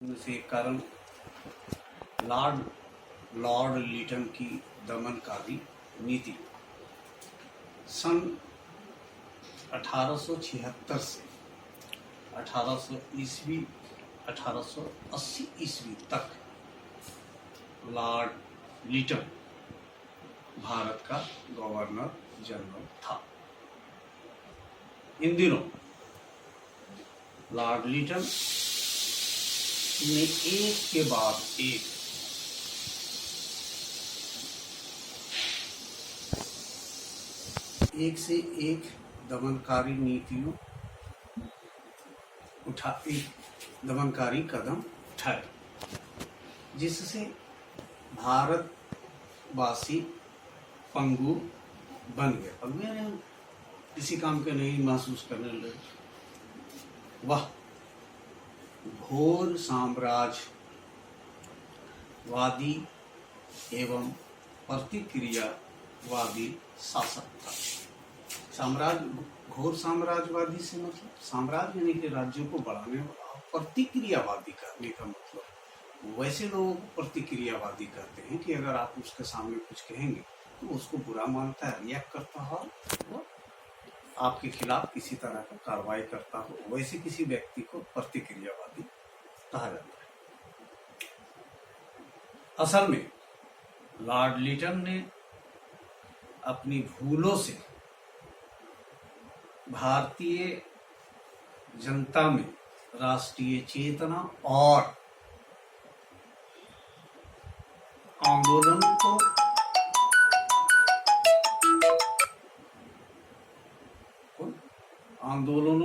में से एक कारण लॉर्ड लॉर्ड लिटन की दमनकारी नीति सन 1876 से 1880 ईस्वी तक लॉर्ड लिटन भारत का गवर्नर जनरल था। इन दिनों लॉर्ड लिटन ने एक के बाद एक से एक दमनकारी नीतियों दमनकारी कदम उठाए, जिससे भारतवासी पंगु बन गए। पंगु यानी किसी काम के नहीं महसूस करने लगे। वह घोर साम्राज्यवादी एवं प्रतिक्रियावादी शासक था। घोर साम्राज्यवादी से मतलब साम्राज्य यानी कि राज्यों को बढ़ाने वाला, प्रतिक्रियावादी करने का मतलब वैसे लोग प्रतिक्रियावादी कहते हैं कि अगर आप उसके सामने कुछ कहेंगे तो उसको बुरा मानता है, रिएक्ट करता हो, तो आपके खिलाफ किसी तरह का कार्रवाई करता हो, वैसे किसी व्यक्ति को प्रतिक्रियावादी कहा जाता है। असल में लॉर्ड लिटन ने अपनी भूलों से भारतीय जनता में राष्ट्रीय चेतना और आंदोलनों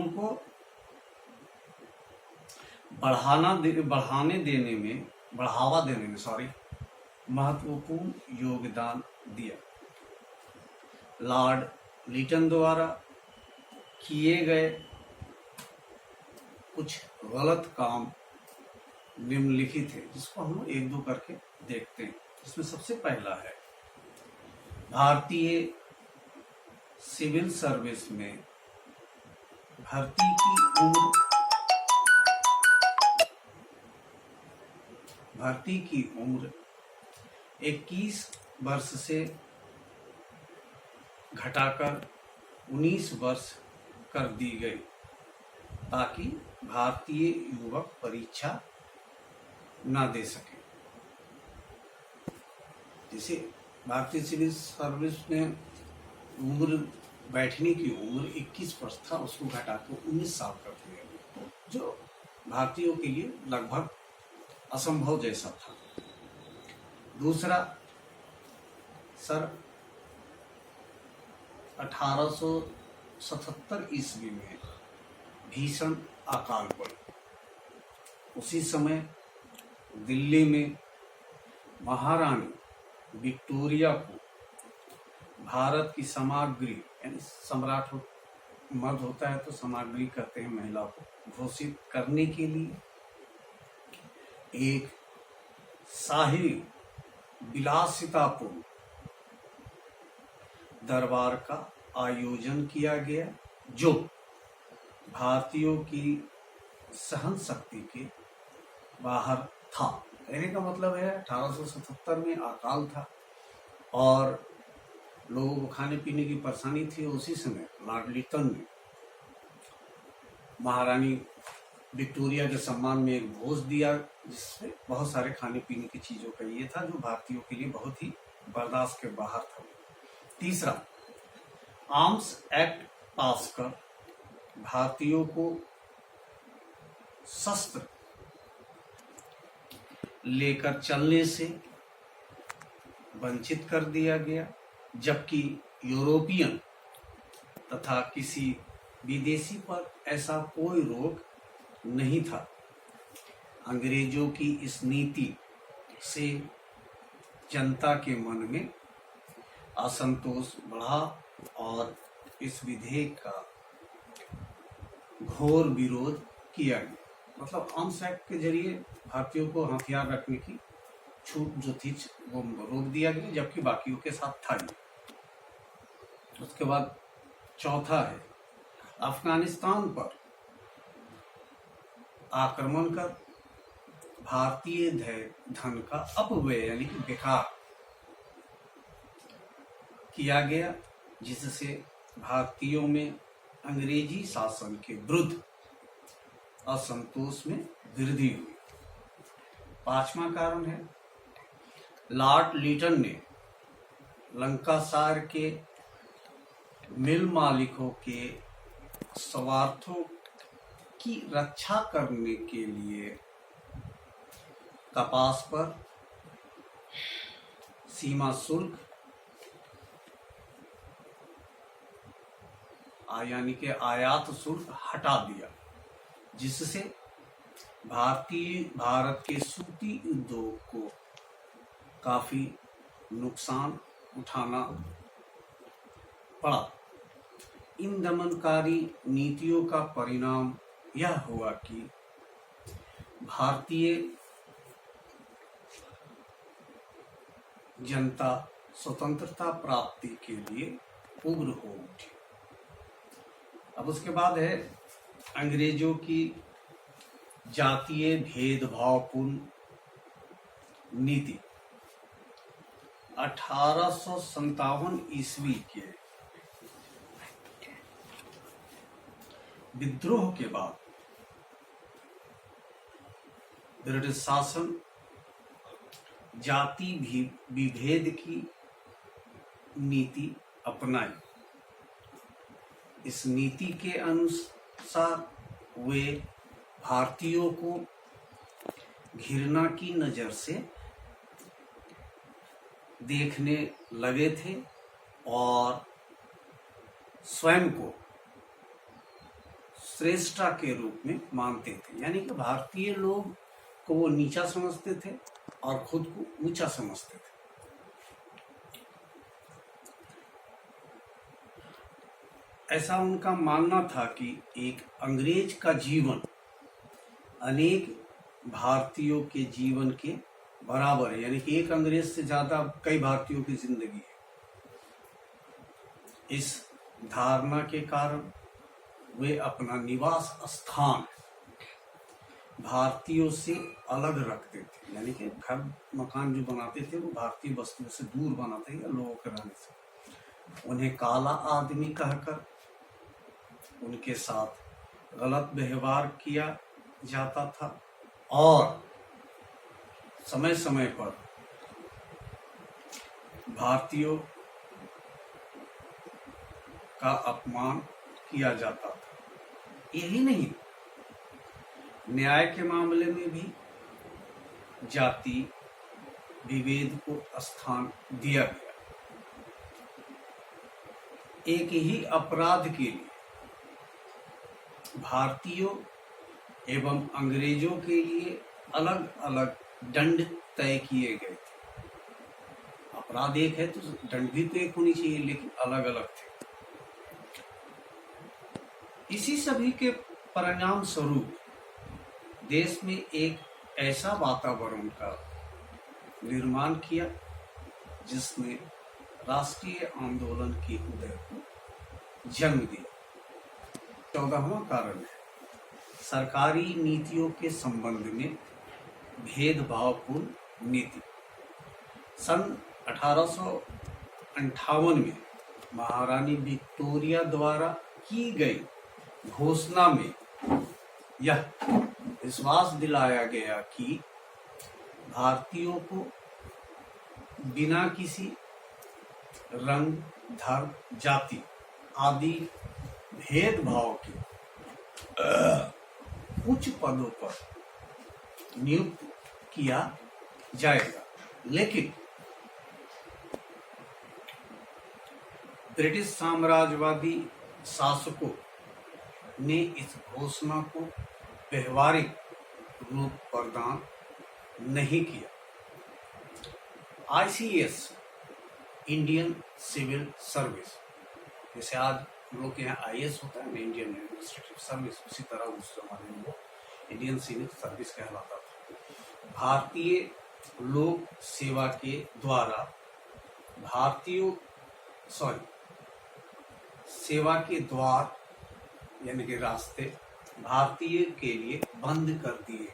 को बढ़ावा देने में महत्वपूर्ण योगदान दिया। लॉर्ड लिटन द्वारा किए गए कुछ गलत काम निम्नलिखित है, जिसको हम एक दो करके देखते हैं। इसमें सबसे पहला है भारतीय सिविल सर्विस में भर्ती की उम्र 21 वर्ष से घटाकर 19 वर्ष कर दी गई, ताकि भारतीय युवक परीक्षा न दे सके। जैसे भारतीय सिविल सर्विस में बैठने की उम्र 21 वर्ष था, उसको घटाकर 19 साल कर दिया गया, जो भारतीयों के लिए लगभग असंभव जैसा था। दूसरा, सर 1877 ईस्वी में भीषण अकाल पड़ा। उसी समय दिल्ली में महारानी विक्टोरिया को भारत की सामग्री, यानी सम्राट मर्द होता है तो सामग्री कहते हैं महिला को, घोषित करने के लिए एक शाही विलासितापूर्ण दरबार का आयोजन किया गया, जो भारतीयों की सहन शक्ति के बाहर था। कहने का मतलब है 1877 में अकाल था और लोगों को खाने पीने की परेशानी थी। उसी समय लॉर्ड लिटन ने महारानी विक्टोरिया के सम्मान में एक भोज दिया, जिससे बहुत सारे खाने पीने की चीजों का ये था, जो भारतीयों के लिए बहुत ही बर्दाश्त के बाहर था। तीसरा, आर्म्स एक्ट पास कर भारतीयों को शस्त्र लेकर चलने से वंचित कर दिया गया, जबकि यूरोपियन तथा किसी विदेशी पर ऐसा कोई रोक नहीं था। अंग्रेजों की इस नीति से जनता के मन में असंतोष बढ़ा और इस विधेयक का घोर विरोध किया गया। मतलब आर्म्स एक्ट के जरिए भारतीयों को हथियार रखने की छूट जो थी वो रोक दिया गया, जबकि बाकियों के साथ था नहीं। उसके बाद चौथा है अफगानिस्तान पर आक्रमण कर भारतीय धन का अपव्यय यानी कि बेकार किया गया, जिससे भारतीयों में अंग्रेजी शासन के विरुद्ध असंतोष में वृद्धि हुई। पांचवा कारण है, लॉर्ड लिटन ने लंकासार के मिल मालिकों के स्वार्थों की रक्षा करने के लिए कपास पर सीमा शुल्क यानी कि आयात शुल्क हटा दिया, जिससे भारत के सूती उद्योग को काफी नुकसान उठाना पड़ा। इन दमनकारी नीतियों का परिणाम यह हुआ कि भारतीय जनता स्वतंत्रता प्राप्ति के लिए उग्र हो उठी। अब उसके बाद है अंग्रेजों की जातीय भेदभावपूर्ण नीति। 1857 ईस्वी के विद्रोह के बाद ब्रिटिश शासन जाति विभेद की नीति अपनाई। इस नीति के अनुसार वे भारतीयों को घृणा की नजर से देखने लगे थे और स्वयं को श्रेष्ठता के रूप में मानते थे, यानी कि भारतीय लोग को वो नीचा समझते थे और खुद को ऊंचा समझते थे। ऐसा उनका मानना था कि एक अंग्रेज का जीवन अनेक भारतीयों के जीवन के बराबर है, यानी कि एक अंग्रेज से ज्यादा कई भारतीयों की जिंदगी है। इस धारणा के कारण वे अपना निवास स्थान भारतीयों से अलग रखते थे, यानी कि घर मकान जो बनाते थे वो भारतीय बस्तियों से दूर बनाते या लोगों के रहने से। उन्हें काला आदमी कहकर उनके साथ गलत व्यवहार किया जाता था और समय समय पर भारतीयों का अपमान किया जाता था। यही नहीं, न्याय के मामले में भी जाति विभेद को स्थान दिया गया। एक ही अपराध के लिए भारतीयों एवं अंग्रेजों के लिए अलग अलग दंड तय किए गए थे। अपराध एक है तो दंड भी तो एक होनी चाहिए, लेकिन अलग अलग थे। इसी सभी के परिणाम स्वरूप देश में एक ऐसा वातावरण का निर्माण किया जिसने राष्ट्रीय आंदोलन के उदय को जन्म दिया। 14वां कारण है, सरकारी नीतियों के संबंध में भेदभावपूर्ण नीति। सन 1858 में महारानी विक्टोरिया द्वारा की गई घोषणा में यह विश्वास दिलाया गया कि भारतीयों को बिना किसी रंग, धर्म, जाति आदि भेदभाव के उच्च पदों पर नियुक्त किया जाएगा। लेकिन ब्रिटिश साम्राज्यवादी शासकों ने इस घोषणा को व्यवहारिक रूप प्रदान नहीं किया। ICS इंडियन सिविल सर्विस, जैसे आज हम लोग के यहाँ IAS होता है ना, इंडियन एडमिनिस्ट्रेटिव सर्विस, उसी तरह उस जमाने में वो इंडियन सिविल सर्विस कहलाता था। भारतीय लोक सेवा के द्वारा सेवा के द्वार यानी कि रास्ते भारतीय के लिए बंद कर दिए गए।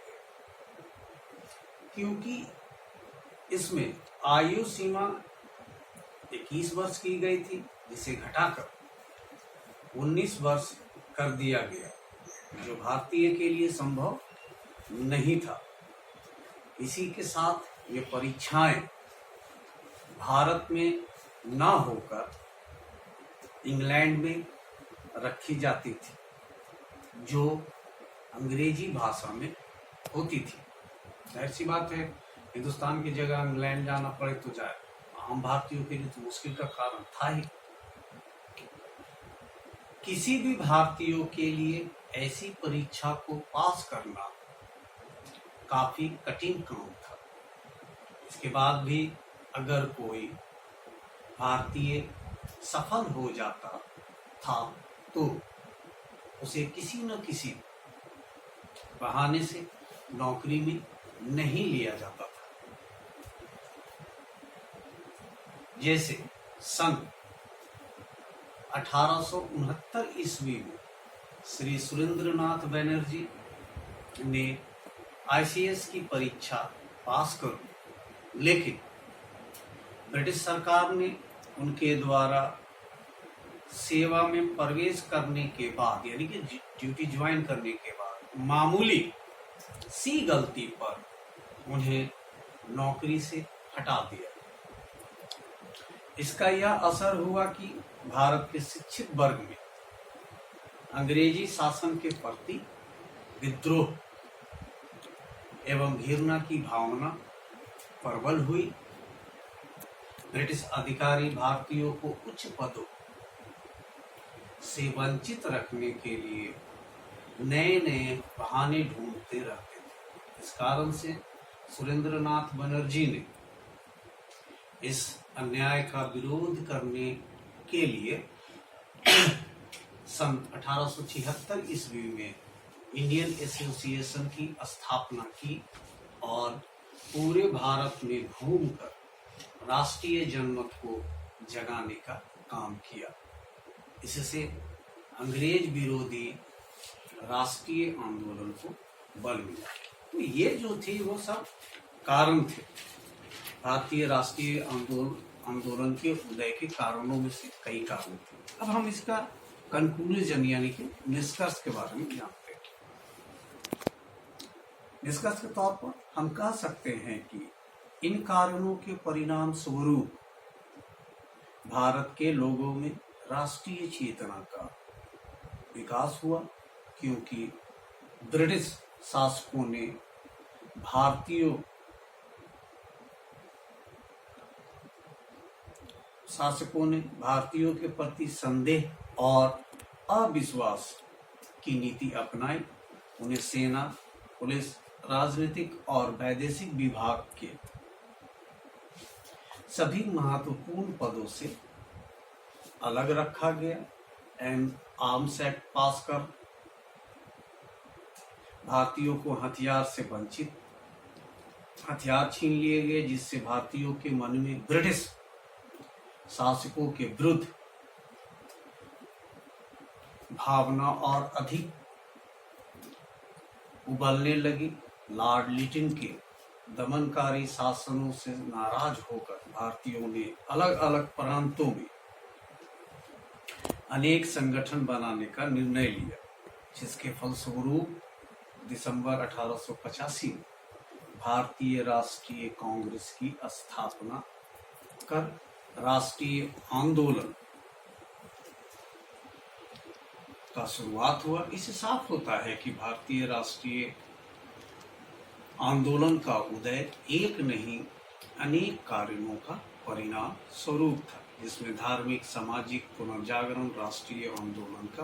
क्योंकि इसमें आयु सीमा 21 वर्ष की गई थी, जिसे घटाकर 19 वर्ष कर दिया गया, जो भारतीय के लिए संभव नहीं था। इसी के साथ ये परीक्षाएं भारत में न होकर इंग्लैंड में रखी जाती थी, जो अंग्रेजी भाषा में होती थी। जाहिर सी बात है, हिंदुस्तान की जगह इंग्लैंड जाना पड़े तो जाए, आम भारतीयों के लिए तो मुश्किल का कारण था ही। किसी भी भारतीयों के लिए ऐसी परीक्षा को पास करना काफी कठिन काम था। इसके बाद भी अगर कोई भारतीय सफल हो जाता था तो उसे किसी न किसी बहाने से नौकरी में नहीं लिया जाता था। जैसे सन 1869 ईस्वी में श्री सुरेंद्रनाथ बनर्जी ने ICS की परीक्षा पास कर ली, लेकिन ब्रिटिश सरकार ने उनके द्वारा सेवा में प्रवेश करने के बाद, यानी कि ड्यूटी ज्वाइन करने के बाद, मामूली सी गलती पर उन्हें नौकरी से हटा दिया। इसका यह असर हुआ कि भारत के शिक्षित वर्ग में अंग्रेजी शासन के प्रति विद्रोह एवं घृणा की भावना प्रबल हुई। ब्रिटिश अधिकारी भारतीयों को उच्च पदों से वंचित रखने के लिए नए नए बहाने ढूंढते रहते थे। इस कारण से सुरेंद्रनाथ बनर्जी ने इस अन्याय का विरोध करने के लिए सन 1876 ईस्वी में इंडियन एसोसिएशन की स्थापना की और पूरे भारत में घूमकर राष्ट्रीय जनमत को जगाने का काम किया। इससे अंग्रेज विरोधी राष्ट्रीय आंदोलन को बल मिला। तो ये जो थी वो सब कारण थे, भारतीय राष्ट्रीय आंदोलन के उदय के कारणों में से कई कारण थे। अब हम इसका कंक्लूजन यानी कि निष्कर्ष के बारे में जानते हैं। निष्कर्ष के तौर पर हम कह सकते हैं कि इन कारणों के परिणाम स्वरूप भारत के लोगों में राष्ट्रीय चेतना का विकास हुआ, क्योंकि ब्रिटिश शासकों ने भारतीयों के प्रति संदेह और अविश्वास की नीति अपनाई। उन्हें सेना, पुलिस, राजनीतिक और वैदेशिक विभाग के सभी महत्वपूर्ण पदों से अलग रखा गया एंड आर्म्स एक्ट पास कर भारतीयों को हथियार से वंचित, हथियार छीन लिए गए, जिससे भारतीयों के मन में ब्रिटिश शासकों के विरुद्ध भावना और अधिक उबलने लगी। लॉर्ड लिटिन के दमनकारी शासनों से नाराज होकर भारतीयों ने अलग अलग प्रांतों में अनेक संगठन बनाने का निर्णय लिया, जिसके फलस्वरूप दिसंबर 1885 में भारतीय राष्ट्रीय कांग्रेस की स्थापना कर राष्ट्रीय आंदोलन का शुरुआत हुआ। इससे साफ होता है कि भारतीय राष्ट्रीय आंदोलन का उदय एक नहीं अनेक कारणों का परिणाम स्वरूप था, जिसमें धार्मिक, सामाजिक पुनर्जागरण राष्ट्रीय आंदोलन का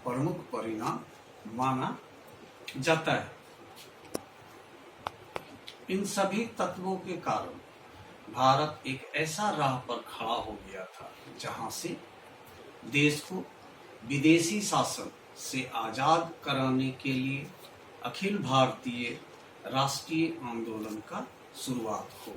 प्रमुख परिणाम माना जाता है। इन सभी तत्वों के कारण भारत एक ऐसा राह पर खड़ा हो गया था जहां से देश को विदेशी शासन से आजाद कराने के लिए अखिल भारतीय राष्ट्रीय आंदोलन का शुरुआत हो।